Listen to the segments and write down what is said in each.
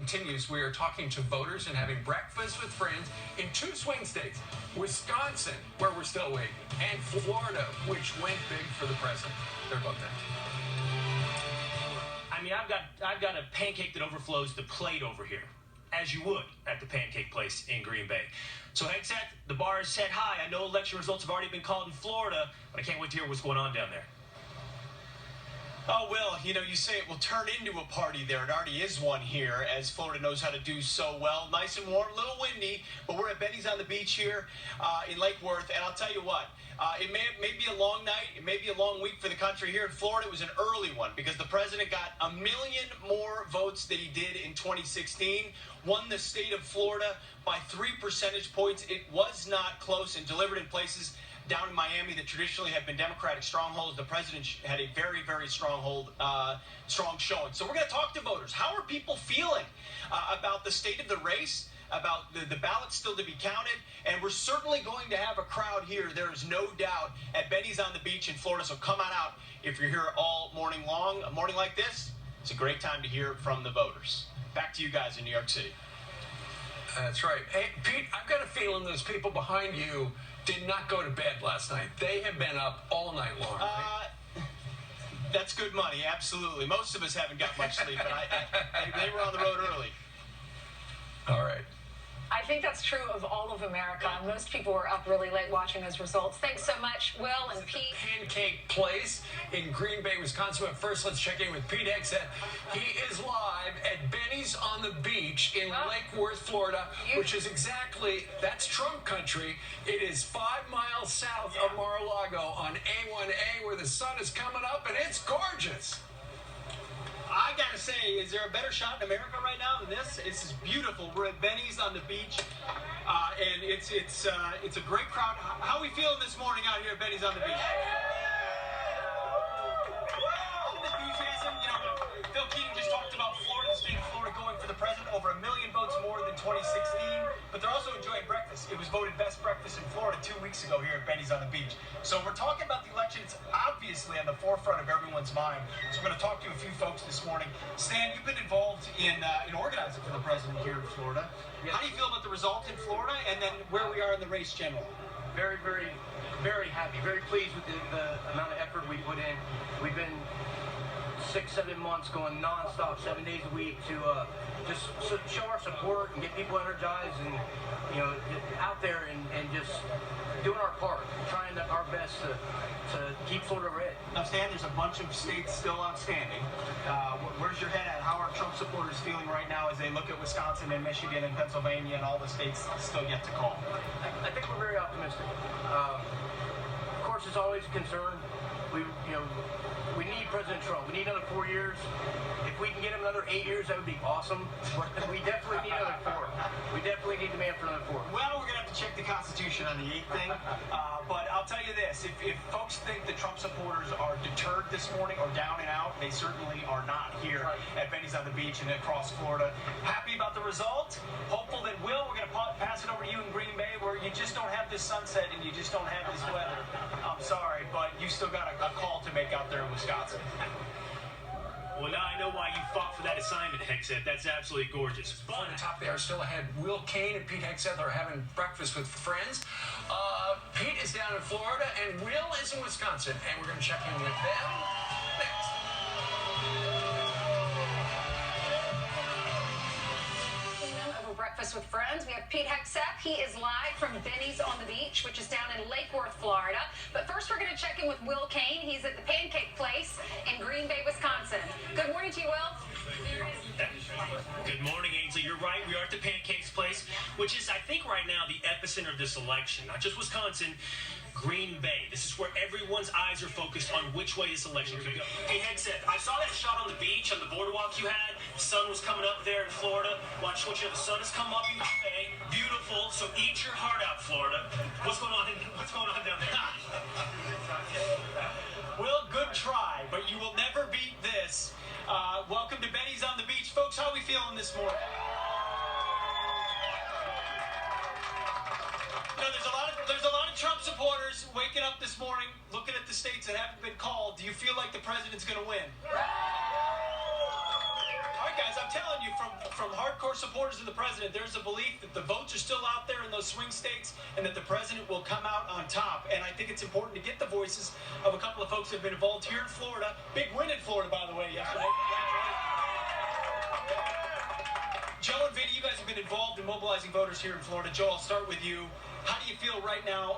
continues. We are talking to voters and having breakfast with friends in 2 swing states, Wisconsin, where we're still waiting, and Florida, which went big for the president. They're both next. I mean, I've got a pancake that overflows the plate over here, as you would at the pancake place in Green Bay. So, Hegseth, the bar is set high. I know election results have already been called in Florida, but I can't wait to hear what's going on down there. Oh, Will, you know, you say it will turn into a party there. It already is one here, as Florida knows how to do so well. Nice and warm, a little windy, but we're at Benny's on the Beach here in Lake Worth. And I'll tell you what, it may be a long night. It may be a long week for the country. Here in Florida, it was an early one because the president got 1 million more votes than he did in 2016, won the state of Florida by 3 percentage points. It was not close and delivered in places down in Miami that traditionally have been Democratic strongholds. The president had a very, very strong showing. So we're going to talk to voters. How are people feeling about the state of the race, about the ballots still to be counted? And we're certainly going to have a crowd here, there is no doubt, at Benny's on the Beach in Florida. So come on out if you're here all morning long. A morning like this, it's a great time to hear from the voters. Back to you guys in New York City. That's right. Hey, Pete, I've got a feeling those people behind you did not go to bed last night. They have been up all night long. That's good money, absolutely. Most of us haven't got much sleep, but they were on the road early. All right. I think that's true of all of America. Most people were up really late watching those results. Thanks so much, Will and Pete. Pancake Place in Green Bay, Wisconsin. But first, let's check in with Pete Hegseth. He is live at Benny's on the Beach in Lake Worth, Florida, which is that's Trump country. It is 5 miles south of Mar-a-Lago on A1A, where the sun is coming up, and it's gorgeous. I gotta say, is there a better shot in America right now than this? This is beautiful. We're at Benny's on the Beach, and it's a great crowd. How are we feeling this morning out here at Benny's on the Beach? Enthusiasm. You know, Phil Keating just talked about Florida, the state of Florida going for the president, over 1 million votes more than 2016. But they're also enjoying breakfast. It was voted best breakfast in Florida 2 weeks ago here at Benny's on the Beach. So we're talking about the election. It's obviously on the forefront of everyone's mind. So we're going to talk to a few folks this morning. Stan, you've been involved in organizing for the president here in Florida. Yes. How do you feel about the result in Florida and then where we are in the race generally? Very, very, very happy. Very pleased with the amount of effort we put in. We've been 6-7 months going nonstop, 7 days a week to just show our support and get people energized and, you know, out there and just doing our part, trying our best to keep Florida red. Now, Stan, there's a bunch of states still outstanding. Where's your head at? How are Trump supporters feeling right now as they look at Wisconsin and Michigan and Pennsylvania and all the states still yet to call? I think we're very optimistic. Of course, it's always a concern. We need President Trump. We need another 4 years. If we can get him another 8 years, that would be awesome. But we definitely need another 4. We definitely need the man for another 4. Well, we're going to have to check the Constitution on the 8th thing. But I'll tell you this. If folks think the Trump supporters are deterred this morning or down and out, they certainly are not here at Benny's on the Beach and across Florida. Happy about the result. Hopeful that we're going to pass it over to you in Green Bay, where you just don't have this sunset and you just don't have this weather. I'm sorry, but you still got a call to make out there in Wisconsin. Well, now I know why you fought for that assignment, Hegseth. That's absolutely gorgeous. But on the top there, still ahead, Will Kane and Pete Hegseth are having breakfast with friends. Pete is down in Florida, and Will is in Wisconsin, and we're going to check in with them next. Over breakfast with friends, we have Pete Hegseth. He is live from Benny's on the Beach, which is down in Lake Worth, Florida. But first, we're going to check in with Will Kane. He's at the Pancake Place in Green Bay, Wisconsin. Good morning to you, Will. Good morning, Ainsley. You're right. We are at the Pancakes Place, which is, I think, right now the epicenter of this election. Not just Wisconsin, Green Bay. This is where everyone's eyes are focused on which way this election could go. Hey, Hegseth, I saw that shot on the beach, on the boardwalk you had. The sun was coming up there in Florida. Watch what you have. The sun has come up in Green Bay. Beautiful. So eat your heart out, Florida. What's going on down there? Well, good try, but you will never beat this. Welcome to Benny's on the Beach. Folks, how are we feeling this morning? You know, there's a lot of Trump supporters waking up this morning, looking at the states that haven't been called. Do you feel like the president's going to win? All right, guys, I'm telling you, from hardcore supporters of the president, there's a belief that the votes are still out there in those swing states and that the president will come out on top. And I think it's important to get the voices of a couple of folks that have been involved here in Florida. Big win in Florida, by the way, yesterday. Joe and Vinny, you guys have been involved in mobilizing voters here in Florida. Joe, I'll start with you. How do you feel right now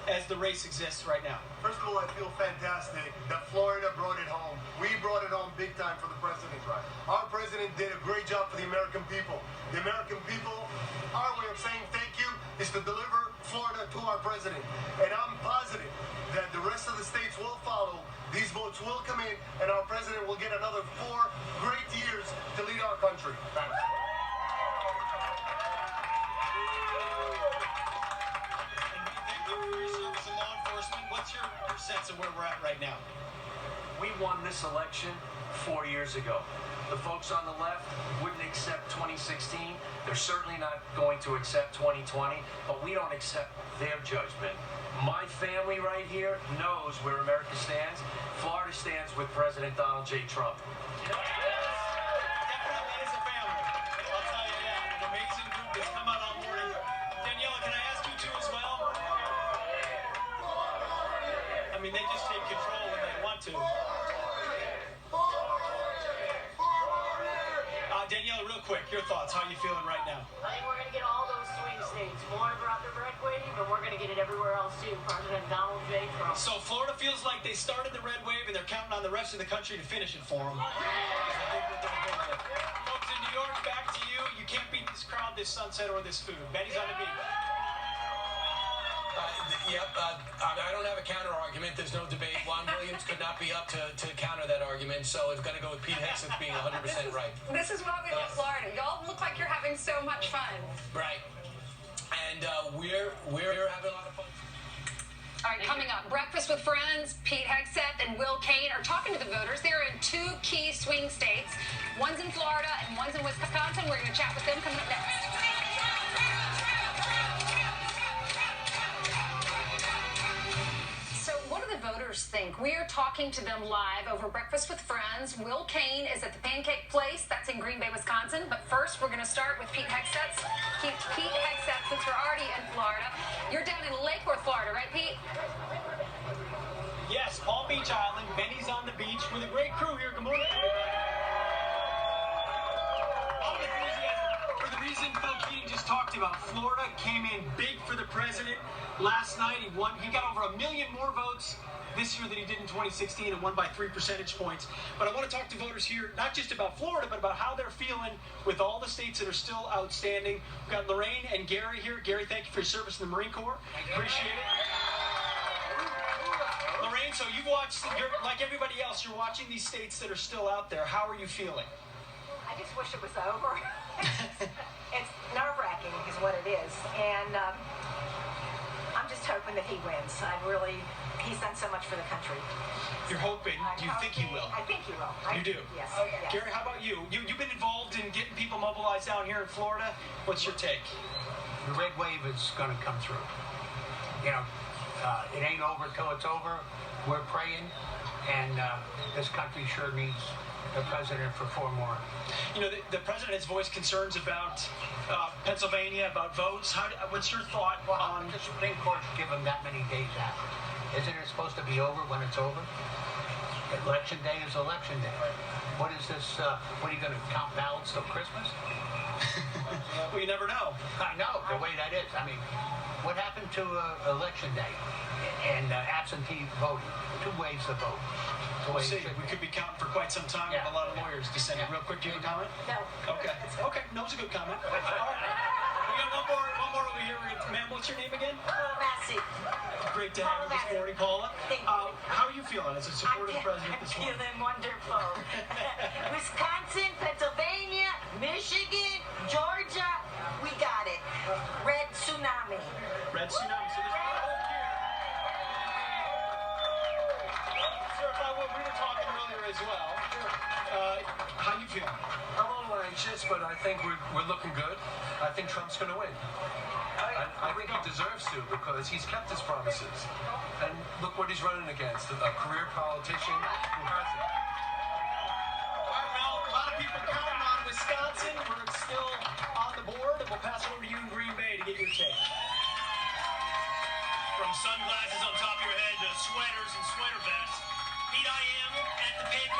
as the race exists right now? First of all, I feel fantastic that Florida brought it home. We brought it home big time for the president. Our president did a great job for the American people. The American people, our way of saying thank you is to deliver Florida to our president. And I'm positive that the rest of the states will follow. These votes will come in, and our president will get another 4 great years to lead our country. Thanks. What's your sense of where we're at right now? We won this election 4 years ago. The folks on the left wouldn't accept 2016. They're certainly not going to accept 2020, but we don't accept their judgment. My family right here knows where America stands. Florida stands with President Donald J. Trump. Definitely is a family. I'll tell you that. An amazing group that's come out all morning. Daniela, can I ask you too as well? I mean, they just take control when they want to. Daniela, real quick, your thoughts. How are you feeling right now? I think we're going to get all those swing states. Florida brought the red wave, but we're going to get it everywhere else too. President Donald J. Trump. So Florida feels like they started the red wave and they're counting on the rest of the country to finish it for them. Folks in New York, back to you. You can't beat this crowd, this sunset, or this food. Benny's on the beach. I don't have a counter argument. There's no debate. Juan Williams could not be up to counter that argument, so it's going to go with Pete Hegseth being 100% right. This is why we love Florida. Y'all look like you're having so much fun. Right. And we're having a lot of fun. All right, coming up, Breakfast with Friends, Pete Hegseth and Will Kane are talking to the voters. They're in 2 key swing states. One's in Florida and one's in Wisconsin. We're going to chat with them coming up next. Think. We are talking to them live over Breakfast with Friends. Will Kane is at the Pancake Place. That's in Green Bay, Wisconsin. But first, we're going to start with Pete Hegseth. Pete Hegseth, since we're already in Florida. You're down in Lake Worth, Florida, right, Pete? Yes, Palm Beach Island. Benny's on the beach with a great crew here. Good morning. All the enthusiasm for the reason Phil Keating just talked about. Florida came in big for the president last night. He won. He got over 1 million more votes this year than he did in 2016 and won by 3 percentage points. But I want to talk to voters here, not just about Florida, but about how they're feeling with all the states that are still outstanding. We've got Lorraine and Gary here. Gary, thank you for your service in the Marine Corps. Appreciate it. Lorraine, so you've watched, like everybody else, you're watching these states that are still out there. How are you feeling? I just wish it was over. It's nerve-wracking is what it is. And I'm just hoping that he wins. He's done so much for the country. You're hoping. Do you think he will? I think he will. You do? Yes. Gary, how about you? You've been involved in getting people mobilized down here in Florida. What's your take? The red wave is going to come through. You know, it ain't over till it's over. We're praying, and this country sure needs the president for 4 more. You know, the president has voiced concerns about Pennsylvania, about votes. What's your thought on... The Supreme Court's given that many days after. Isn't it supposed to be over when it's over? Election day is election day. What is this? What are you going to count ballots till Christmas? Well, you never know. I know, the way that is. I mean, what happened to election day and absentee voting? 2 ways to vote. We'll see. We could be counting for quite some time with a lot of lawyers descending. Real quick, do you have a comment? No. Okay. Okay. No, it's a good comment. All right. We got one more over here. Ma'am, what's your name again? Massey. Great to have you this morning, Paula. How are you feeling as a supportive president this morning? I'm feeling wonderful. Wisconsin, Pennsylvania, Michigan, Georgia, we got it. Red tsunami. Red tsunami. So there's one whole year. Sir, if I would, we were talking earlier as well. How you feeling? I'm a little anxious, but I think we're looking good. I think Trump's going to win. I think he deserves to because he's kept his promises. And look what he's running against, a career politician who hasn't. All right, Mel, a lot of people counting on Wisconsin, where it's still on the board, and we'll pass it over to you in Green Bay to get your take. From sunglasses on top of your head to sweaters and sweater vests, Pete, I am at the pancake.